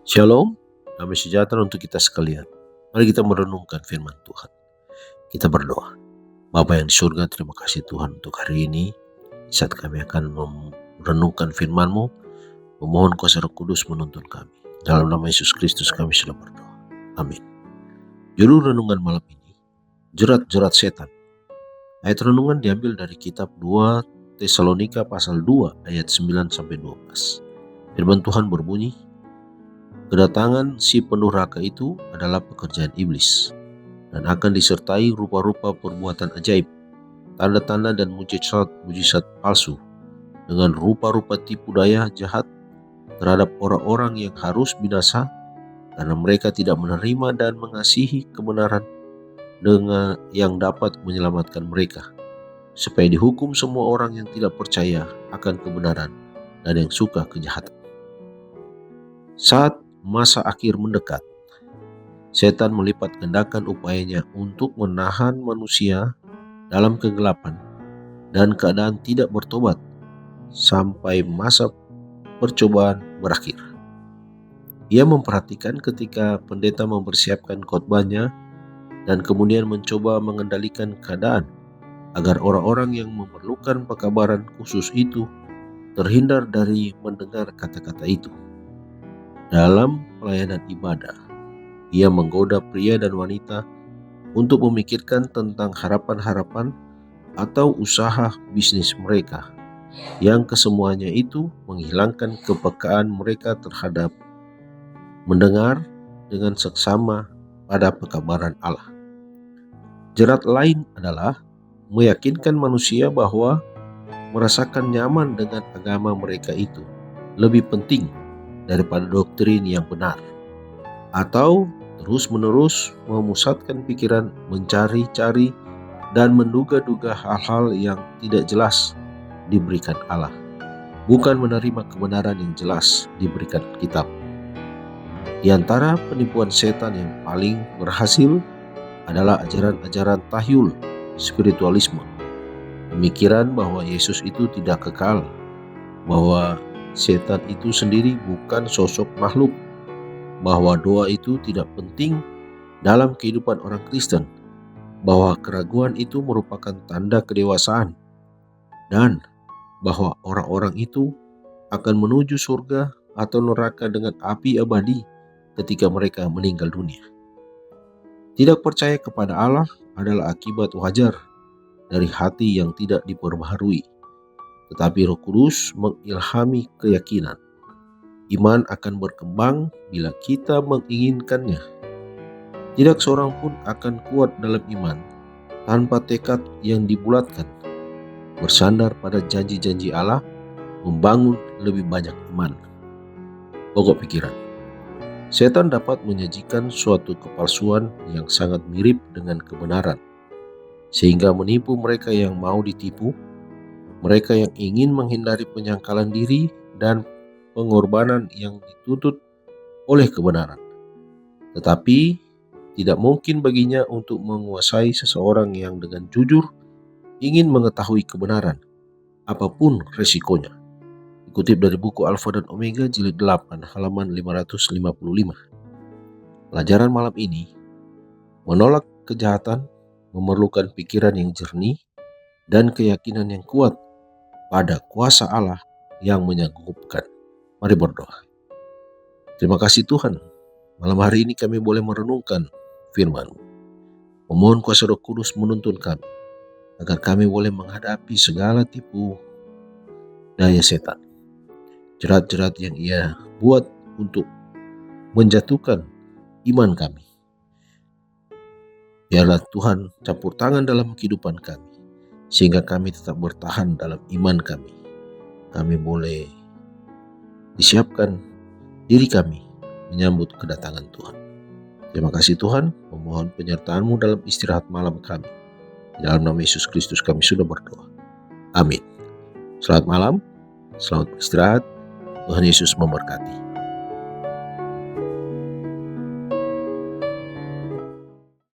Shalom, damai sejahtera untuk kita sekalian. Mari kita merenungkan firman Tuhan. Kita berdoa. Bapa yang di surga, terima kasih Tuhan untuk hari ini. Saat kami akan merenungkan firman-Mu, memohon kuasa Roh Kudus menuntun kami. Dalam nama Yesus Kristus kami sudah berdoa. Amin. Judul renungan malam ini, jerat-jerat setan. Ayat renungan diambil dari kitab 2 Tesalonika pasal 2 ayat 9-12. Firman Tuhan berbunyi, kedatangan si penurhaka itu adalah pekerjaan iblis dan akan disertai rupa-rupa perbuatan ajaib, tanda-tanda dan mujizat palsu dengan rupa-rupa tipu daya jahat terhadap orang-orang yang harus binasa karena mereka tidak menerima dan mengasihi kebenaran dengan yang dapat menyelamatkan mereka, supaya dihukum semua orang yang tidak percaya akan kebenaran dan yang suka kejahatan. Saat masa akhir mendekat, setan melipat gandakan upayanya untuk menahan manusia dalam kegelapan dan keadaan tidak bertobat sampai masa percobaan berakhir. Ia memperhatikan ketika pendeta mempersiapkan khotbahnya dan kemudian mencoba mengendalikan keadaan agar orang-orang yang memerlukan pekabaran khusus itu terhindar dari mendengar kata-kata itu. Dalam pelayanan ibadah, ia menggoda pria dan wanita untuk memikirkan tentang harapan-harapan atau usaha bisnis mereka, yang kesemuanya itu menghilangkan kepekaan mereka terhadap mendengar dengan seksama pada pekabaran Allah. Jerat lain adalah meyakinkan manusia bahwa merasakan nyaman dengan agama mereka itu lebih penting daripada doktrin yang benar, atau terus-menerus memusatkan pikiran mencari-cari dan menduga-duga hal-hal yang tidak jelas diberikan Allah, bukan menerima kebenaran yang jelas diberikan kitab. Di antara penipuan setan yang paling berhasil adalah ajaran-ajaran tahyul, spiritualisme, pemikiran bahwa Yesus itu tidak kekal, bahwa setan itu sendiri bukan sosok makhluk, bahwa doa itu tidak penting dalam kehidupan orang Kristen, bahwa keraguan itu merupakan tanda kedewasaan, dan bahwa orang-orang itu akan menuju surga atau neraka dengan api abadi ketika mereka meninggal dunia. Tidak percaya kepada Allah adalah akibat wajar dari hati yang tidak diperbaharui, tetapi Roh Kudus mengilhami keyakinan. Iman akan berkembang bila kita menginginkannya. Tidak seorang pun akan kuat dalam iman tanpa tekad yang dibulatkan, bersandar pada janji-janji Allah, membangun lebih banyak iman. Pokok pikiran. Setan dapat menyajikan suatu kepalsuan yang sangat mirip dengan kebenaran, sehingga menipu mereka yang mau ditipu, mereka yang ingin menghindari penyangkalan diri dan pengorbanan yang dituntut oleh kebenaran. Tetapi tidak mungkin baginya untuk menguasai seseorang yang dengan jujur ingin mengetahui kebenaran, apapun resikonya. Dikutip dari buku Alfa dan Omega jilid 8 halaman 555. Pelajaran malam ini, menolak kejahatan memerlukan pikiran yang jernih dan keyakinan yang kuat pada kuasa Allah yang menyanggup-Kan. Mari berdoa. Terima kasih Tuhan, malam hari ini kami boleh merenungkan firman-Mu. Memohon kuasa Roh Kudus menuntun kami, agar kami boleh menghadapi segala tipu daya setan, jerat-jerat yang ia buat untuk menjatuhkan iman kami. Biarlah Tuhan campur tangan dalam kehidupan kami, sehingga kami tetap bertahan dalam iman kami. Kami boleh disiapkan diri kami menyambut kedatangan Tuhan. Terima kasih Tuhan, memohon penyertaan-Mu dalam istirahat malam kami. Dalam nama Yesus Kristus kami sudah berdoa. Amin. Selamat malam, selamat beristirahat. Tuhan Yesus memberkati.